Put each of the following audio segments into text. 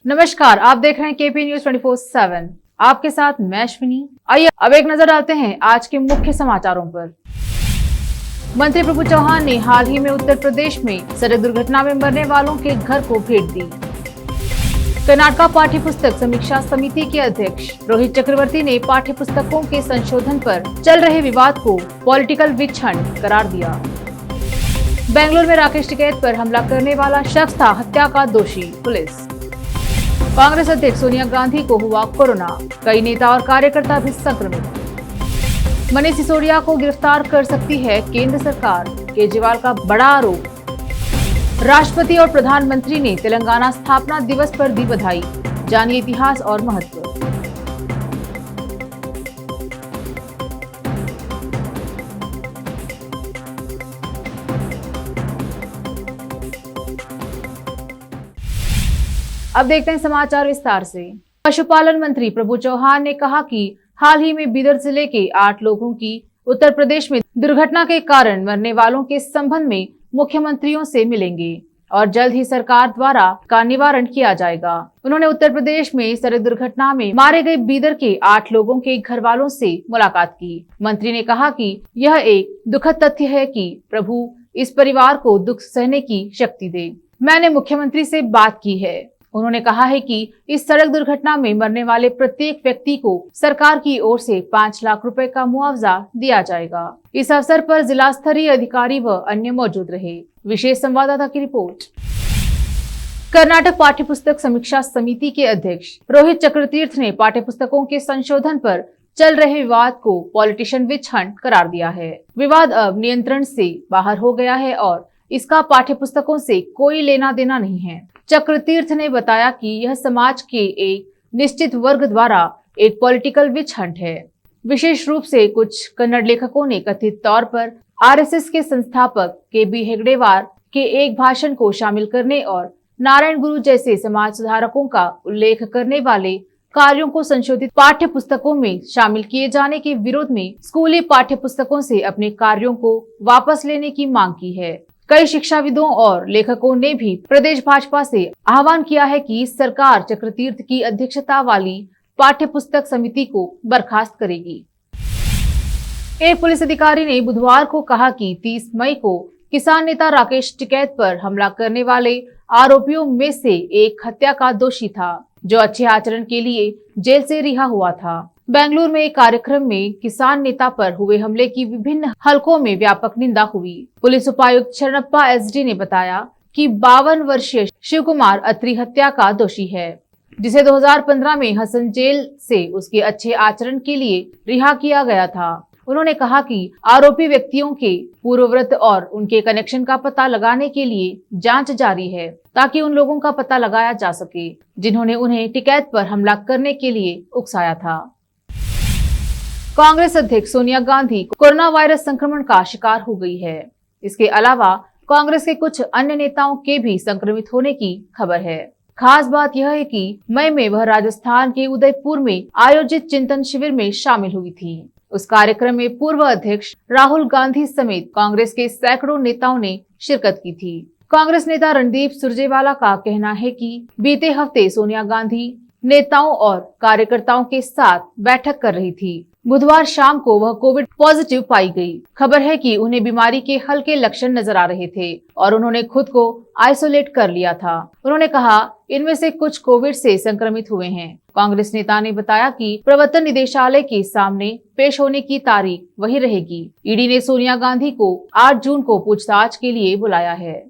नमस्कार, आप देख रहे हैं केपी न्यूज 24/7। आपके साथ मैं अश्विनी। आइए अब एक नजर डालते हैं आज के मुख्य समाचारों पर। मंत्री प्रभु चौहान ने हाल ही में उत्तर प्रदेश में सड़क दुर्घटना में मरने वालों के घर को भेंट दी। कर्नाटक पाठ्य पुस्तक समीक्षा समिति के अध्यक्ष रोहित चक्रवर्ती ने पाठ्य पुस्तकों के संशोधन पर चल रहे विवाद को पॉलिटिकल विच हंट करार दिया। बेंगलुरु में राकेश टिकैत पर हमला करने वाला शख्स था हत्या का दोषी, पुलिस। कांग्रेस अध्यक्ष सोनिया गांधी को हुआ कोरोना, कई नेता और कार्यकर्ता भी संक्रमित। मनीष सिसोदिया को गिरफ्तार कर सकती है केंद्र सरकार, केजरीवाल का बड़ा आरोप। राष्ट्रपति और प्रधानमंत्री ने तेलंगाना स्थापना दिवस पर दी बधाई, जानिए इतिहास और महत्व। अब देखते हैं समाचार विस्तार से। पशुपालन मंत्री प्रभु चौहान ने कहा कि हाल ही में बीदर जिले के 8 लोगों की उत्तर प्रदेश में दुर्घटना के कारण मरने वालों के संबंध में मुख्यमंत्रियों से मिलेंगे और जल्द ही सरकार द्वारा का निवारण किया जाएगा। उन्होंने उत्तर प्रदेश में सड़क दुर्घटना में मारे गए बीदर के 8 लोगों के घर वालों से मुलाकात की। मंत्री ने कहा कि यह एक दुखद तथ्य है कि प्रभु इस परिवार को दुख सहने की शक्ति दे। मैंने मुख्यमंत्री से बात की है। उन्होंने कहा है कि इस सड़क दुर्घटना में मरने वाले प्रत्येक व्यक्ति को सरकार की ओर से 5 लाख रुपए का मुआवजा दिया जाएगा। इस अवसर पर जिला स्तरीय अधिकारी व अन्य मौजूद रहे। विशेष संवाददाता की रिपोर्ट। कर्नाटक पाठ्य पुस्तक समीक्षा समिति के अध्यक्ष रोहित चक्रतीर्थ ने पाठ्य पुस्तकों के संशोधन पर चल रहे विवाद को पॉलिटिशियन विच हंट करार दिया है। विवाद अब नियंत्रण से बाहर हो गया है और इसका पाठ्य पुस्तकों से कोई लेना देना नहीं है। चक्रतीर्थ ने बताया कि यह समाज के एक निश्चित वर्ग द्वारा एक पॉलिटिकल विच हंट है। विशेष रूप से कुछ कन्नड़ लेखकों ने कथित तौर पर आरएसएस के संस्थापक केबी हेगड़ेवार के एक भाषण को शामिल करने और नारायण गुरु जैसे समाज सुधारकों का उल्लेख करने वाले कार्यों को संशोधित पाठ्य पुस्तकों में शामिल किए जाने के विरोध में स्कूली पाठ्य पुस्तकों से अपने कार्यों को वापस लेने की मांग की है। कई शिक्षाविदों और लेखकों ने भी प्रदेश भाजपा से आह्वान किया है कि सरकार चक्रतीर्थ की अध्यक्षता वाली पाठ्य पुस्तक समिति को बर्खास्त करेगी। एक पुलिस अधिकारी ने बुधवार को कहा कि 30 मई को किसान नेता राकेश टिकैत पर हमला करने वाले आरोपियों में से एक हत्या का दोषी था, जो अच्छे आचरण के लिए जेल से रिहा हुआ था। बेंगलुरु में एक कार्यक्रम में किसान नेता पर हुए हमले की विभिन्न हलकों में व्यापक निंदा हुई। पुलिस उपायुक्त शरणप्पा एसडी ने बताया कि 52 वर्षीय शिव कुमार अत्री हत्या का दोषी है, जिसे 2015 में हसन जेल से उसके अच्छे आचरण के लिए रिहा किया गया था। उन्होंने कहा कि आरोपी व्यक्तियों के पूर्वव्रत और उनके कनेक्शन का पता लगाने के लिए जांच जारी है, ताकि उन लोगों का पता लगाया जा सके जिन्होंने उन्हें टिकैत पर हमला करने के लिए उकसाया था। कांग्रेस अध्यक्ष सोनिया गांधी कोरोना वायरस संक्रमण का शिकार हो गई है। इसके अलावा कांग्रेस के कुछ अन्य नेताओं के भी संक्रमित होने की खबर है। खास बात यह है कि मई में वह राजस्थान के उदयपुर में आयोजित चिंतन शिविर में शामिल हुई थी। उस कार्यक्रम में पूर्व अध्यक्ष राहुल गांधी समेत कांग्रेस के सैकड़ों नेताओं ने शिरकत की थी। कांग्रेस नेता रणदीप सुरजेवाला का कहना है कि बीते हफ्ते सोनिया गांधी नेताओं और कार्यकर्ताओं के साथ बैठक कर रही थी। बुधवार शाम को वह कोविड पॉजिटिव पाई गई। खबर है कि उन्हें बीमारी के हल्के लक्षण नजर आ रहे थे और उन्होंने खुद को आइसोलेट कर लिया था। उन्होंने कहा, इनमें से कुछ कोविड से संक्रमित हुए हैं। कांग्रेस नेता ने बताया कि प्रवर्तन निदेशालय के सामने पेश होने की तारीख वही रहेगी। ईडी ने सोनिया गांधी को 8 जून को पूछताछ के लिए बुलाया है।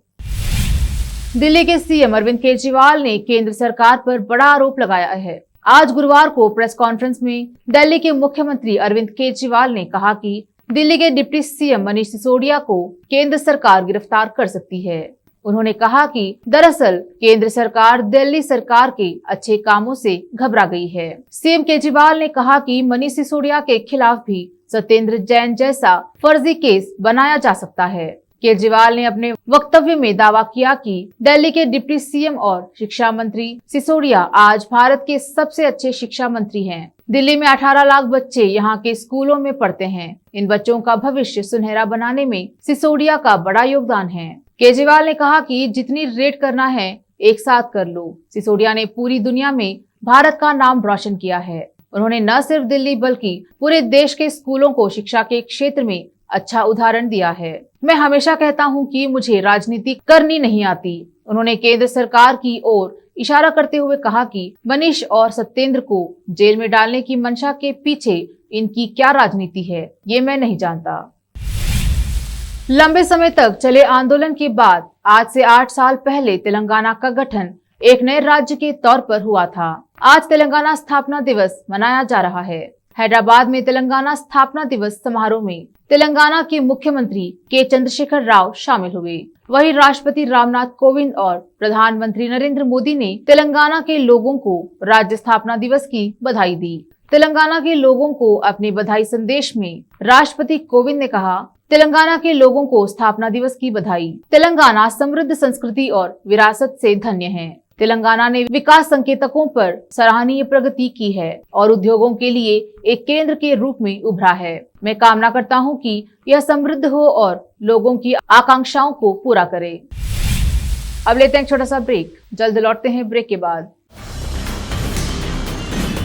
दिल्ली के सीएम अरविंद केजरीवाल ने केंद्र सरकार पर बड़ा आरोप लगाया है। आज गुरुवार को प्रेस कॉन्फ्रेंस में दिल्ली के मुख्यमंत्री अरविंद केजरीवाल ने कहा कि दिल्ली के डिप्टी सीएम मनीष सिसोदिया को केंद्र सरकार गिरफ्तार कर सकती है। उन्होंने कहा कि दरअसल केंद्र सरकार दिल्ली सरकार के अच्छे कामों से घबरा गई है। सीएम केजरीवाल ने कहा कि मनीष सिसोदिया के खिलाफ भी सत्येंद्र जैन जैसा फर्जी केस बनाया जा सकता है। केजरीवाल ने अपने वक्तव्य में दावा किया कि दिल्ली के डिप्टी सीएम और शिक्षा मंत्री सिसोदिया आज भारत के सबसे अच्छे शिक्षा मंत्री हैं। दिल्ली में 18 लाख बच्चे यहाँ के स्कूलों में पढ़ते हैं। इन बच्चों का भविष्य सुनहरा बनाने में सिसोदिया का बड़ा योगदान है। केजरीवाल ने कहा कि जितनी रेड करना है एक साथ कर लो। सिसोदिया ने पूरी दुनिया में भारत का नाम रोशन किया है। उन्होंने न सिर्फ दिल्ली बल्कि पूरे देश के स्कूलों को शिक्षा के क्षेत्र में अच्छा उदाहरण दिया है। मैं हमेशा कहता हूं कि मुझे राजनीति करनी नहीं आती। उन्होंने केंद्र सरकार की ओर इशारा करते हुए कहा कि मनीष और सत्येंद्र को जेल में डालने की मंशा के पीछे इनकी क्या राजनीति है, ये मैं नहीं जानता। लंबे समय तक चले आंदोलन के बाद आज से 8 साल पहले तेलंगाना का गठन एक नए राज्य के तौर पर हुआ था। आज तेलंगाना स्थापना दिवस मनाया जा रहा है। हैदराबाद में तेलंगाना स्थापना दिवस समारोह में तेलंगाना के मुख्यमंत्री के चंद्रशेखर राव शामिल हुए। वहीं राष्ट्रपति रामनाथ कोविंद और प्रधानमंत्री नरेंद्र मोदी ने तेलंगाना के लोगों को राज्य स्थापना दिवस की बधाई दी। तेलंगाना के लोगों को अपने बधाई संदेश में राष्ट्रपति कोविंद ने कहा, तेलंगाना के लोगों को स्थापना दिवस की बधाई। तेलंगाना समृद्ध संस्कृति और विरासत से धन्य है। तेलंगाना ने विकास संकेतकों पर सराहनीय प्रगति की है और उद्योगों के लिए एक केंद्र के रूप में उभरा है। मैं कामना करता हूं कि यह समृद्ध हो और लोगों की आकांक्षाओं को पूरा करे। अब लेते हैं एक छोटा सा ब्रेक, जल्द लौटते हैं ब्रेक के बाद।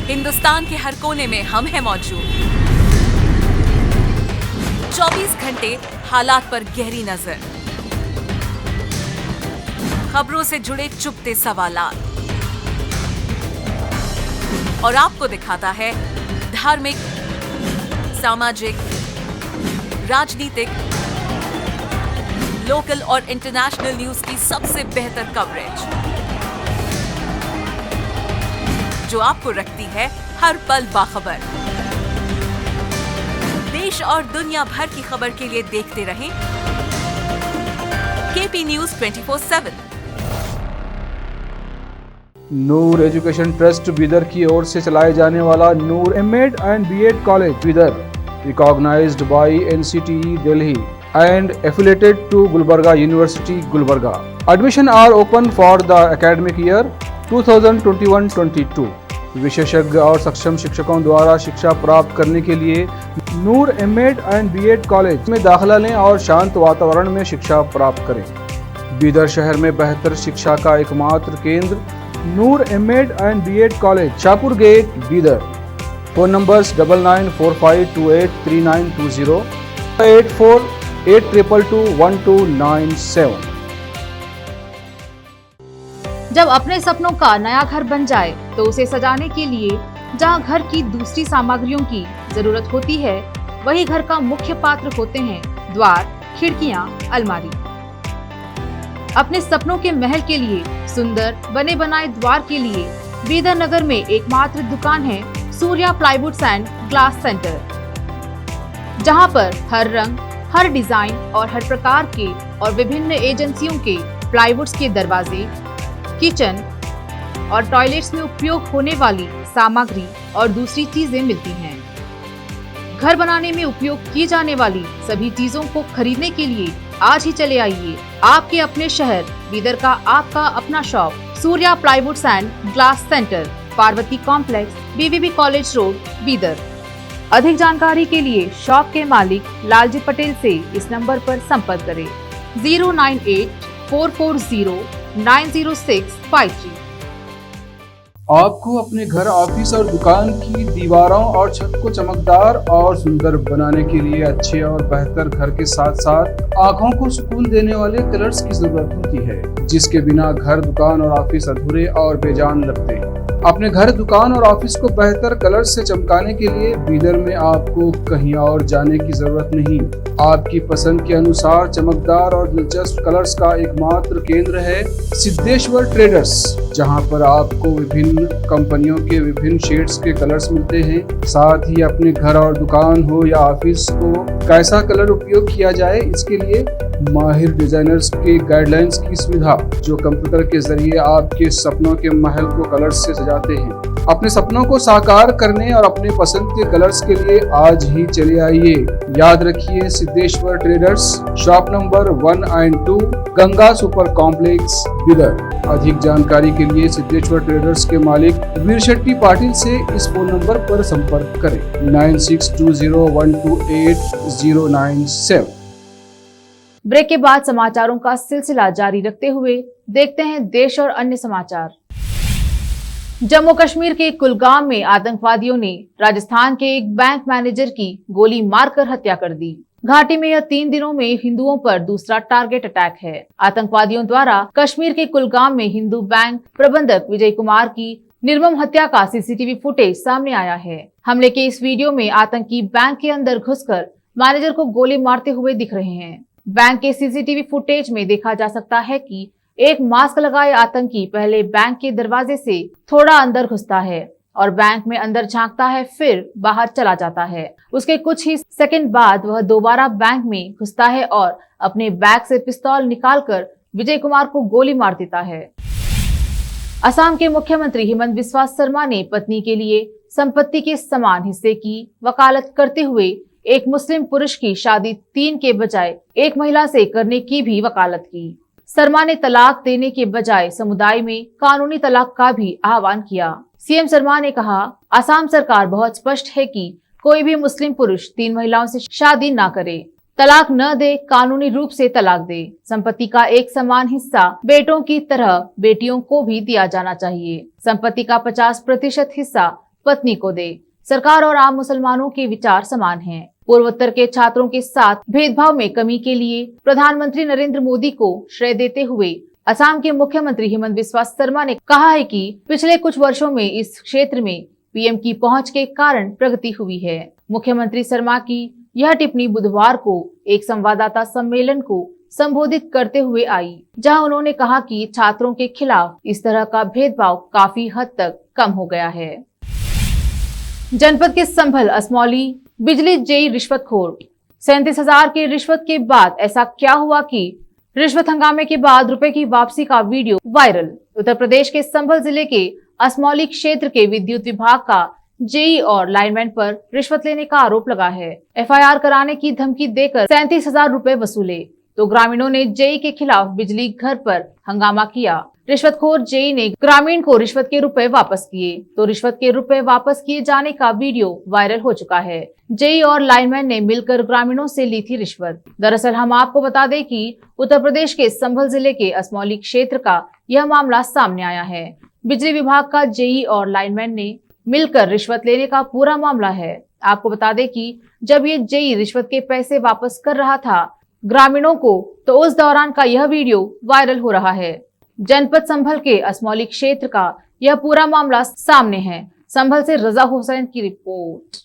हिंदुस्तान के हर कोने में हम हैं मौजूद। 24 घंटे हालात पर गहरी नजर, खबरों से जुड़े चुपते सवालात और आपको दिखाता है धार्मिक, सामाजिक, राजनीतिक, लोकल और इंटरनेशनल न्यूज की सबसे बेहतर कवरेज जो आपको रखती है हर पल बाखबर। देश और दुनिया भर की खबर के लिए देखते रहें KP news 24/7। Noor education trust Bidar की ओर से चलाए जाने वाला Noor M Ed and B Ed college Bidar, recognized by NCTE Delhi and affiliated to Gulbarga university Gulbarga. Admission are open for the academic year 2021-22। विशेषज्ञ और सक्षम शिक्षकों द्वारा शिक्षा प्राप्त करने के लिए नूर एमएड एंड बीएड कॉलेज में दाखिला लें और शांत वातावरण में शिक्षा प्राप्त करें। बीदर शहर में बेहतर शिक्षा का एकमात्र केंद्र Noor M Ed and B Ed college, Shahpur gate, Bidar. Phone numbers 9945283920, 8482221297। जब अपने सपनों का नया घर बन जाए तो उसे सजाने के लिए जहां घर की दूसरी सामग्रियों की जरूरत होती है, वही घर का मुख्य पात्र होते हैं द्वार, खिड़कियां, अलमारी। अपने सपनों के महल के लिए सुंदर बने बनाए द्वार के लिए बीदर नगर में एकमात्र दुकान है Surya plywoods and glass centre, जहां पर हर रंग, हर डिजाइन और हर प्रकार के और विभिन्न एजेंसियों के प्लाईवुड्स के दरवाजे, किचन और टॉयलेट्स में उपयोग होने वाली सामग्री और दूसरी चीजें मिलती हैं। घर बनाने में उपयोग की जाने वाली सभी चीजों को खरीदने के लिए आज ही चले आइए आपके अपने शहर बीदर का आपका अपना shop Surya plywoods and glass centre, Parvati complex, BVB college road, Bidar. अधिक जानकारी के लिए शॉप के मालिक लालजी पटेल से इस नंबर पर संपर्क करें 09844090653। आपको अपने घर, ऑफिस और दुकान की दीवारों और छत को चमकदार और सुंदर बनाने के लिए अच्छे और बेहतर घर के साथ साथ आंखों को सुकून देने वाले कलर्स की जरूरत होती है, जिसके बिना घर, दुकान और ऑफिस अधूरे और बेजान लगते हैं। अपने घर, दुकान और ऑफिस को बेहतर कलर्स से चमकाने के लिए बीदर में आपको कहीं और जाने की जरूरत नहीं। आपकी पसंद के अनुसार चमकदार और दिलचस्प कलर्स का एकमात्र केंद्र है सिद्धेश्वर ट्रेडर्स, जहां पर आपको विभिन्न कंपनियों के विभिन्न शेड्स के कलर्स मिलते हैं। साथ ही अपने घर और दुकान हो या ऑफिस को कैसा कलर उपयोग किया जाए, इसके लिए माहिर डिजाइनर्स के गाइडलाइंस की सुविधा, जो कंप्यूटर के जरिए आपके सपनों के महल को कलर्स से सजाते हैं। अपने सपनों को साकार करने और अपने पसंद के कलर्स के लिए आज ही चले आइए। याद रखिए, Siddheshwar traders, shop number 1 and 2, Ganga super complex, Bidar. अधिक जानकारी के लिए सिद्धेश्वर ट्रेडर्स के मालिक वीर शेट्टी पाटिल से इस फोन नंबर पर संपर्क करें 9620128097। ब्रेक के बाद समाचारों का सिलसिला जारी रखते हुए देखते हैं देश और अन्य समाचार। जम्मू कश्मीर के कुलगाम में आतंकवादियों ने राजस्थान के एक बैंक मैनेजर की गोली मारकर हत्या कर दी। घाटी में यह 3 दिनों में हिंदुओं पर दूसरा टारगेट अटैक है। आतंकवादियों द्वारा कश्मीर के कुलगाम में हिंदू बैंक प्रबंधक विजय कुमार की निर्मम हत्या का सीसीटीवी फुटेज सामने आया है। हमले के इस वीडियो में आतंकी बैंक के अंदर घुसकर मैनेजर को गोली मारते हुए दिख रहे हैं। बैंक के सीसीटीवी फुटेज में देखा जा सकता है कि एक मास्क लगाए आतंकी पहले बैंक के दरवाजे से थोड़ा अंदर घुसता है और बैंक में अंदर झांकता है, फिर बाहर चला जाता है। उसके कुछ ही सेकंड बाद वह दोबारा बैंक में घुसता है और अपने बैग से पिस्तौल निकालकर विजय कुमार को गोली मार देता है। असम के मुख्यमंत्री हेमंत बिस्वा शर्मा ने पत्नी के लिए संपत्ति के समान हिस्से की वकालत करते हुए एक मुस्लिम पुरुष की शादी 3 के बजाय एक महिला से करने की भी वकालत की। शर्मा ने तलाक देने के बजाय समुदाय में कानूनी तलाक का भी आह्वान किया। सीएम शर्मा ने कहा, असम सरकार बहुत स्पष्ट है कि कोई भी मुस्लिम पुरुष 3 महिलाओं से शादी न करे, तलाक न दे, कानूनी रूप से तलाक दे। संपत्ति का एक समान हिस्सा बेटों की तरह बेटियों को भी दिया जाना चाहिए। संपत्ति का 50% हिस्सा पत्नी को दे। सरकार और आम मुसलमानों के विचार समान हैं। पूर्वोत्तर के छात्रों के साथ भेदभाव में कमी के लिए प्रधानमंत्री नरेंद्र मोदी को श्रेय देते हुए असम के मुख्यमंत्री हेमंत बिस्वा शर्मा ने कहा है कि पिछले कुछ वर्षों में इस क्षेत्र में पीएम की पहुंच के कारण प्रगति हुई है। मुख्यमंत्री शर्मा की यह टिप्पणी बुधवार को एक संवाददाता सम्मेलन को संबोधित करते हुए आई, जहां उन्होंने कहा कि छात्रों के खिलाफ इस तरह का भेदभाव काफी हद तक कम हो गया है। जनपद के संभल असमौली बिजली जेई रिश्वतखोर। 37,000 की रिश्वत के बाद ऐसा क्या हुआ कि रिश्वत हंगामे के बाद रुपए की वापसी का वीडियो वायरल। उत्तर प्रदेश के संभल जिले के असमौली क्षेत्र के विद्युत विभाग का जेई और लाइनमैन पर रिश्वत लेने का आरोप लगा है। एफआईआर कराने की धमकी देकर 37,000 रुपए वसूले तो ग्रामीणों ने जेई के खिलाफ बिजली घर पर हंगामा किया। रिश्वतखोर जेई ने ग्रामीण को रिश्वत के रुपए वापस किए तो रिश्वत के रुपए वापस किए जाने का वीडियो वायरल हो चुका है। जेई और लाइनमैन ने मिलकर ग्रामीणों से ली थी रिश्वत। दरअसल हम आपको बता दें कि उत्तर प्रदेश के संभल जिले के असमौली क्षेत्र का यह मामला सामने आया है। बिजली विभाग का जेई और लाइनमैन ने मिलकर रिश्वत लेने का पूरा मामला है। आपको बता दें कि जब ये जेई रिश्वत के पैसे वापस कर रहा था ग्रामीणों को, तो उस दौरान का यह वीडियो वायरल हो रहा है। जनपद संभल के असमौली क्षेत्र का यह पूरा मामला सामने है। संभल से रजा हुसैन की रिपोर्ट।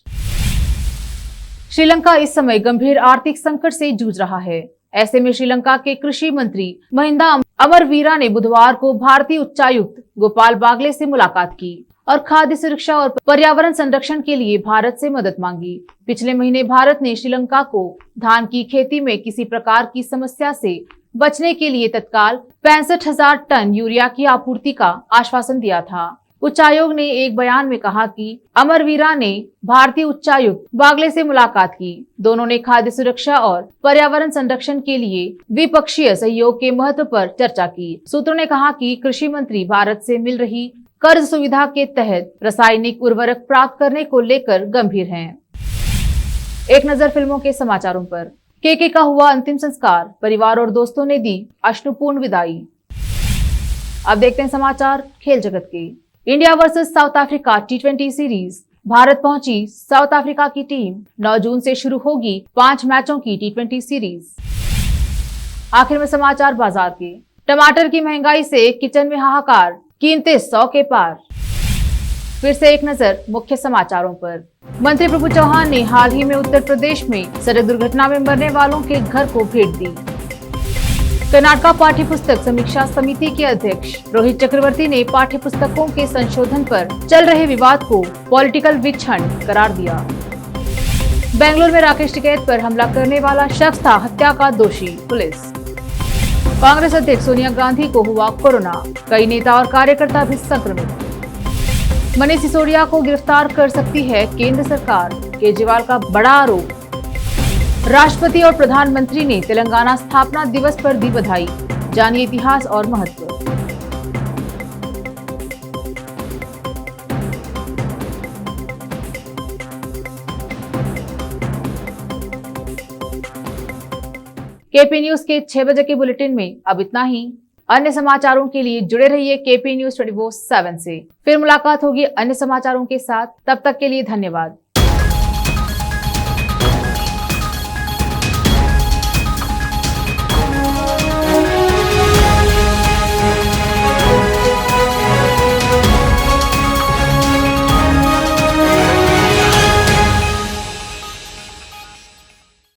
श्रीलंका इस समय गंभीर आर्थिक संकट से जूझ रहा है। ऐसे में श्रीलंका के कृषि मंत्री महिंदा अमरवीरा ने बुधवार को भारतीय उच्चायुक्त गोपाल बागले से मुलाकात की और खाद्य सुरक्षा और पर्यावरण संरक्षण के लिए भारत से मदद मांगी। पिछले महीने भारत ने श्रीलंका को धान की खेती में किसी प्रकार की समस्या से बचने के लिए तत्काल 65,000 टन यूरिया की आपूर्ति का आश्वासन दिया था। उच्चायोग ने एक बयान में कहा कि अमरवीरा ने भारतीय उच्चायुक्त बागले से मुलाकात की। दोनों ने खाद्य सुरक्षा और पर्यावरण संरक्षण के लिए द्विपक्षीय सहयोग के महत्व पर चर्चा की। सूत्रों ने कहा कि कृषि मंत्री भारत से मिल रही कर्ज सुविधा के तहत रासायनिक उर्वरक प्राप्त करने को लेकर गंभीर हैं। एक नजर फिल्मों के समाचारों पर। केके का हुआ अंतिम संस्कार, परिवार और दोस्तों ने दी अश्रुपूर्ण विदाई। अब देखते हैं समाचार खेल जगत के। India versus south Africa T20 series. Bharat पहुंची साउथ अफ्रीका की टीम। 9 जून से शुरू होगी 5 मैचों की T20 सीरीज। आखिर में समाचार बाजार के। टमाटर की महंगाई से किचन में हाहाकार, कीमतें 100 के पार। फिर से एक नजर मुख्य समाचारों पर। मंत्री प्रभु चौहान ने हाल ही में उत्तर प्रदेश में सड़क दुर्घटना में मरने वालों के घर को भेंट दी। कर्नाटका पाठ्य पुस्तक समीक्षा समिति के अध्यक्ष रोहित चक्रवर्ती ने पाठ्य पुस्तकों के संशोधन पर चल रहे विवाद को पॉलिटिकल विच हंट करार दिया। बेंगलुरु में राकेश टिकैत पर हमला करने वाला शख्स था हत्या का दोषी, पुलिस। कांग्रेस अध्यक्ष सोनिया गांधी को हुआ कोरोना, कई नेता और कार्यकर्ता भी संक्रमित। मनीष सिसोदिया को गिरफ्तार कर सकती है केंद्र सरकार, केजरीवाल का बड़ा आरोप। राष्ट्रपति और प्रधानमंत्री ने तेलंगाना स्थापना दिवस पर दी बधाई, जानिए इतिहास और महत्व। केपी न्यूज के 6 बजे के बुलेटिन में अब इतना ही। अन्य समाचारों के लिए जुड़े रहिए केपी न्यूज 24/7 से। फिर मुलाकात होगी अन्य समाचारों के साथ। तब तक के लिए धन्यवाद।